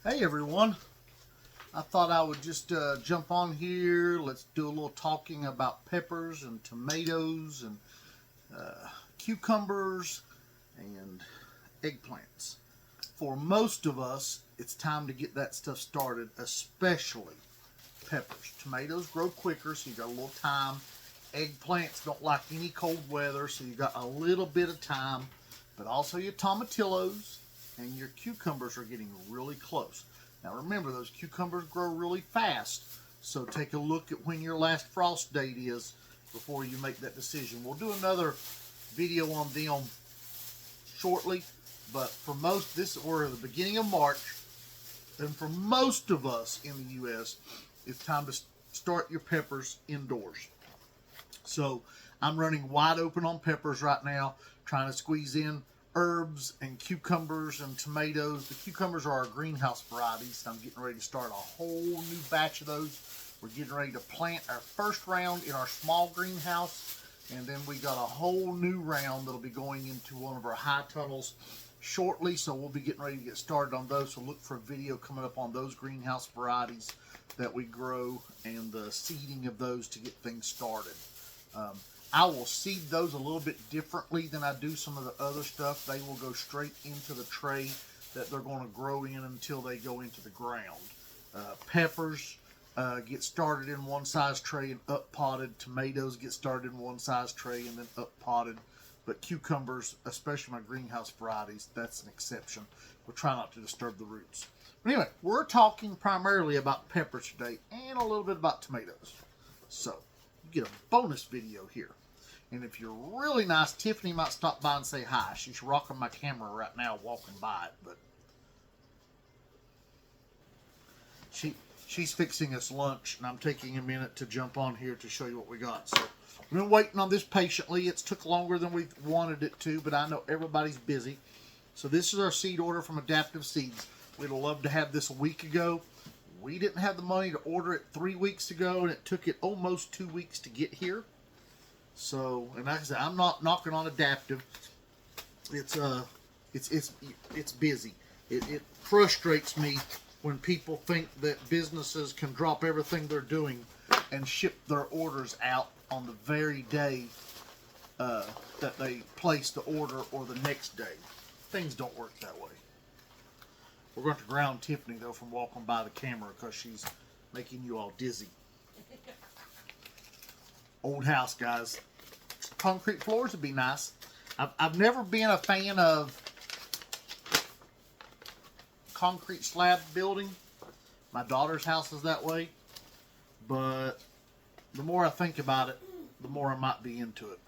Hey everyone, I thought I would just jump on here. Let's do a little talking about peppers and tomatoes and cucumbers and eggplants. For most of us, it's time to get that stuff started, especially peppers. Tomatoes grow quicker, so you got a little time. Eggplants don't like any cold weather, so you got a little bit of time. But also your tomatillos and your cucumbers are getting really close. Now remember, those cucumbers grow really fast, so take a look at when your last frost date is before you make that decision. We'll do another video on them shortly, but for most, we're at the beginning of March, and for most of us in the U.S., it's time to start your peppers indoors. So I'm running wide open on peppers right now, trying to squeeze in herbs and cucumbers and tomatoes. The cucumbers are our greenhouse varieties. I'm getting ready to start a whole new batch of those. We're getting ready to plant our first round in our small greenhouse, and then we got a whole new round that'll be going into one of our high tunnels shortly, so we'll be getting ready to get started on those. So look for a video coming up on those greenhouse varieties that we grow and the seeding of those to get things started. I will seed those a little bit differently than I do some of the other stuff. They will go straight into the tray that they're going to grow in until they go into the ground. Peppers get started in one size tray and up potted. Tomatoes get started in one size tray and then up potted. But cucumbers, especially my greenhouse varieties, that's an exception. We'll try not to disturb the roots. But anyway, we're talking primarily about peppers today and a little bit about tomatoes. So, you get a bonus video here. And if you're really nice, Tiffany might stop by and say hi. She's rocking my camera right now, walking by it, but she's fixing us lunch, and I'm taking a minute to jump on here to show you what we got. So we've been waiting on this patiently. It's took longer than we wanted it to, but I know everybody's busy. So this is our seed order from Adaptive Seeds. We'd have loved to have this a week ago. We didn't have the money to order it 3 weeks ago, and it took it almost 2 weeks to get here. So, and like I said, I'm not knocking on Adaptive. It's busy. It frustrates me when people think that businesses can drop everything they're doing and ship their orders out on the very day that they place the order or the next day. Things don't work that way. We're going to ground Tiffany though from walking by the camera because she's making you all dizzy. Old house, guys. Concrete floors would be nice. I've never been a fan of concrete slab building. My daughter's house is that way. But the more I think about it, the more I might be into it.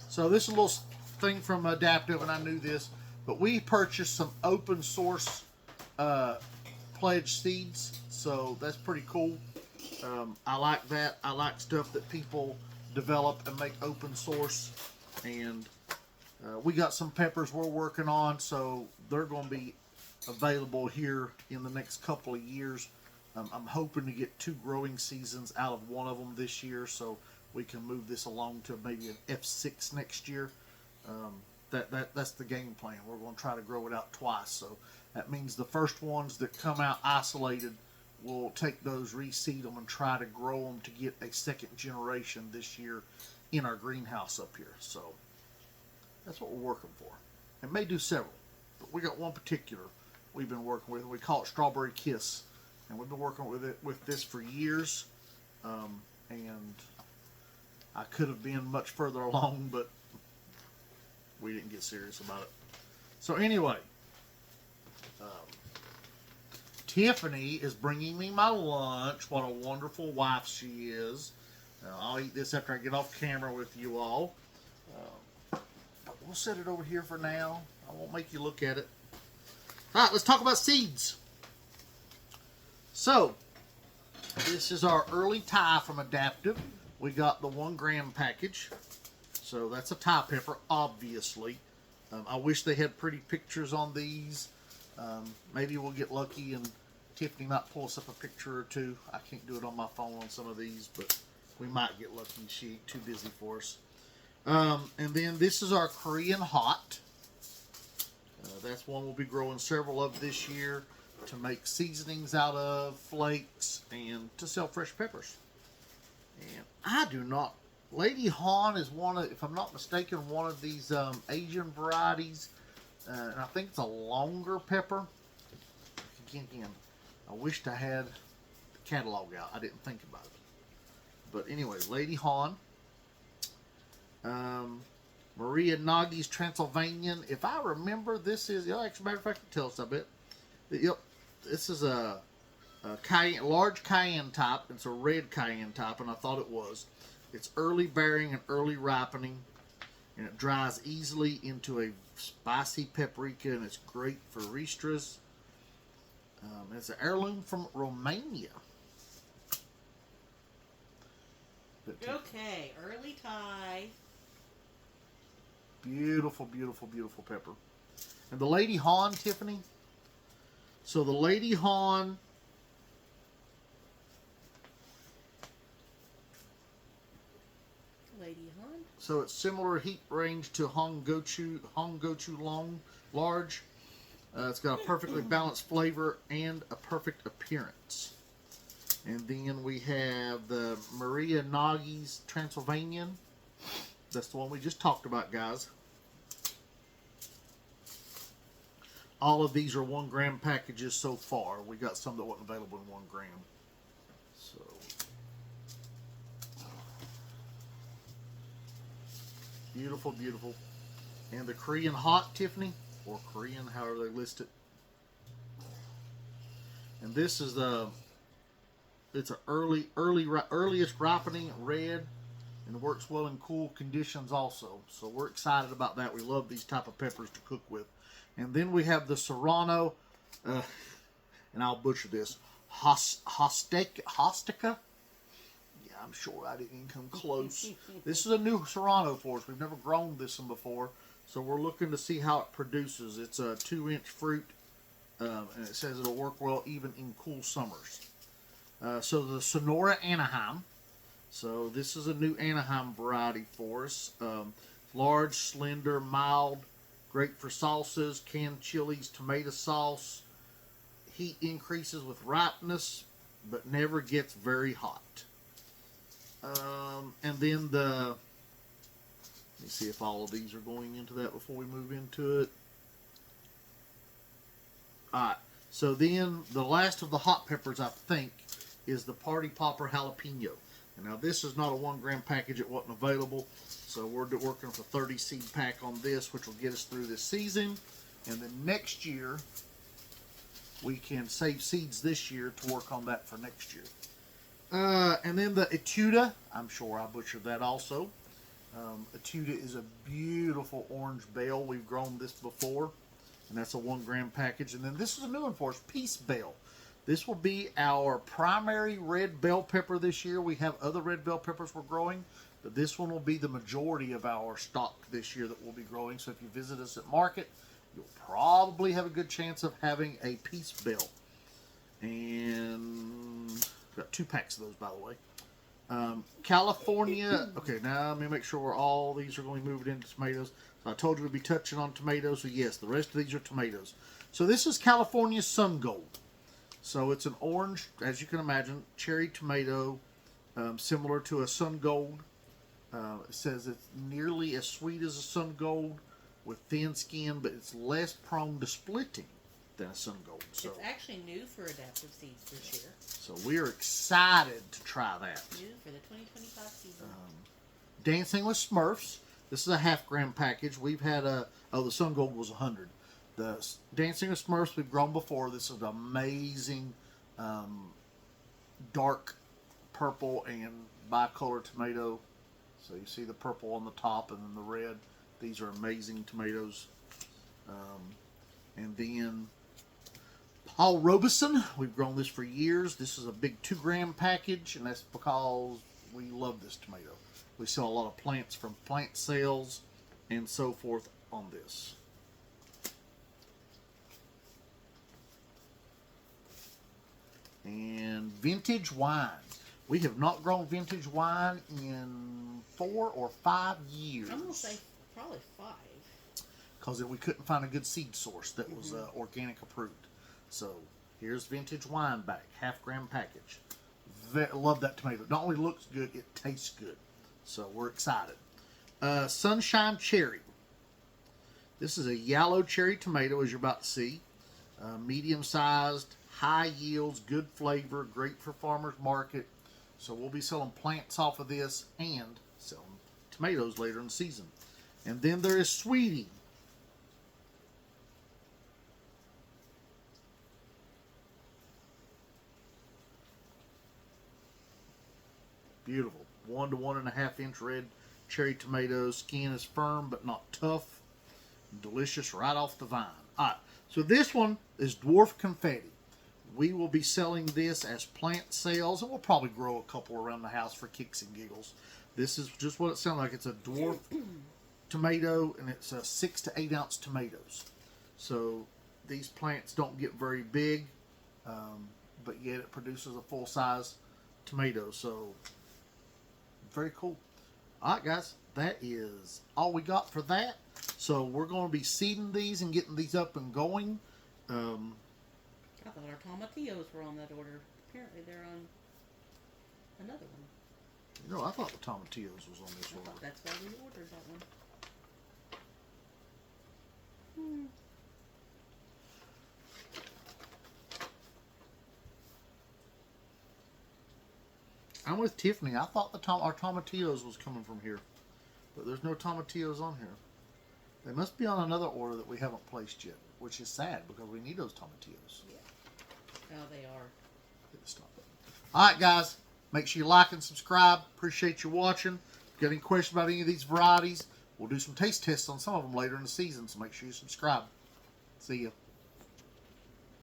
So this is a little thing from Adaptive, and I knew this, but we purchased some open source pledge seeds. So that's pretty cool. I like that. I like stuff that people develop and make open source. And we got some peppers we're working on, so they're going to be available here in the next couple of years. I'm hoping to get 2 growing seasons out of one of them this year, so we can move this along to maybe an F6 next year. That's the game plan. We're going to try to grow it out twice. So that means the first ones that come out isolated, we'll take those, reseed them, and try to grow them to get a second generation this year in our greenhouse up here. So that's what we're working for. It may do several, but we got one particular we've been working with. We call it Strawberry Kiss, and we've been working with this for years. And I could have been much further along, but we didn't get serious about it. So anyway, Tiffany is bringing me my lunch. What a wonderful wife she is. I'll eat this after I get off camera with you all. But we'll set it over here for now. I won't make you look at it. All right, let's talk about seeds. So, this is our early Thai from Adaptive. We got the 1 gram package. So that's a Thai pepper, obviously. I wish they had pretty pictures on these. Maybe we'll get lucky and Tiffany might pull us up a picture or two. I can't do it on my phone on some of these, but we might get lucky. She ain't too busy for us. And then this is our Korean hot. That's one we'll be growing several of this year to make seasonings out of, flakes, and to sell fresh peppers. And I do not. Lady Han is one of, if I'm not mistaken, one of these Asian varieties. And I think it's a longer pepper. Again, I wished I had the catalog out. I didn't think about it. But anyway, Lady Han. Maria Nagi's Transylvanian. If I remember, this is, actually, matter of fact, tell us a bit. Yep, this is a cayenne, large cayenne type. It's a red cayenne type, and I thought it was. It's early bearing and early ripening, and it dries easily into a spicy paprika, and it's great for ristras. It's an heirloom from Romania. Okay, early Thai. Beautiful, beautiful, beautiful pepper. And the Lady Han, Tiffany. So the Lady Han. Lady Han. So it's similar heat range to Honggochu large. It's got a perfectly balanced flavor and a perfect appearance. And then we have the Maria Nagi's Transylvanian. That's the one we just talked about, guys. All of these are 1 gram packages so far. We got some that wasn't available in 1 gram. So, beautiful, beautiful. And the Korean Hot, Tiffany, or Korean, however they list it. And this is it's an earliest ripening red, and works well in cool conditions also. So we're excited about that. We love these type of peppers to cook with. And then we have the Serrano, and I'll butcher this, Hostica. Yeah, I'm sure I didn't even come close. This is a new Serrano for us. We've never grown this one before, so we're looking to see how it produces. It's a 2-inch fruit, and it says it'll work well even in cool summers. So the Sonora Anaheim. So this is a new Anaheim variety for us. Large, slender, mild, great for salsas, canned chilies, tomato sauce. Heat increases with ripeness, but never gets very hot. And then let me see if all of these are going into that before we move into it. Alright, so then the last of the hot peppers, I think, is the Party Popper Jalapeno. And now this is not a 1 gram package, it wasn't available. So we're working with a 30 seed pack on this, which will get us through this season. And then next year, we can save seeds this year to work on that for next year. And then the Etuda, I'm sure I butchered that also. Etuda is a beautiful orange bell. We've grown this before, and that's a 1 gram package. And then this is a new one for us, Peace Bell. This will be our primary red bell pepper this year. We have other red bell peppers we're growing, but this one will be the majority of our stock this year that we'll be growing. So if you visit us at market, you'll probably have a good chance of having a Peace Bell. And we've got 2 packs of those, by the way. California. Okay, now let me make sure all these are going to move it into tomatoes. So I told you we'd be touching on tomatoes. So yes, the rest of these are tomatoes. So this is California Sun Gold. So it's an orange, as you can imagine, cherry tomato, similar to a Sun Gold. It says it's nearly as sweet as a Sun Gold with thin skin, but it's less prone to splitting than a Sun Gold. So it's actually new for Adaptive Seeds this year. So we're excited to try that. New for the 2025 season. Dancing with Smurfs. This is a 1/2 gram package. We've had the Sun Gold was 100. The Dancing with Smurfs we've grown before. This is an amazing dark purple and bicolor tomato. So you see the purple on the top and then the red. These are amazing tomatoes. And then Paul Robeson. We've grown this for years. This is a big 2 gram package, and that's because we love this tomato. We sell a lot of plants from plant sales and so forth on this. And vintage wine. We have not grown vintage wine in 4 or 5 years. I'm going to say probably 5. because we couldn't find a good seed source that was organic approved. So here's vintage wine back, half-gram package. Love that tomato. Not only looks good, it tastes good. So we're excited. Sunshine Cherry. This is a yellow cherry tomato, as you're about to see. Medium-sized, high yields, good flavor, great for farmers market. So we'll be selling plants off of this and selling tomatoes later in the season. And then there is Sweetie. Beautiful. 1 to 1.5 inch red cherry tomatoes. Skin is firm but not tough. Delicious right off the vine. Alright, so this one is Dwarf Confetti. We will be selling this as plant sales, and we'll probably grow a couple around the house for kicks and giggles. This is just what it sounds like. It's a dwarf tomato, and it's a 6 to 8 ounce tomatoes. So these plants don't get very big, but yet it produces a full size tomato. So very cool. Alright guys, that is all we got for that. So we're going to be seeding these and getting these up and going. I thought our tomatillos were on that order. Apparently they're on another one. You know, I thought the tomatillos was on this I order. thought that's why we ordered that one. I'm with Tiffany. I thought our tomatillos was coming from here, but there's no tomatillos on here. They must be on another order that we haven't placed yet, which is sad because we need those tomatillos. Yeah. Oh, they are. Hit the stop button. All right, guys. Make sure you like and subscribe. Appreciate you watching. If you got any questions about any of these varieties, we'll do some taste tests on some of them later in the season, so make sure you subscribe. See ya.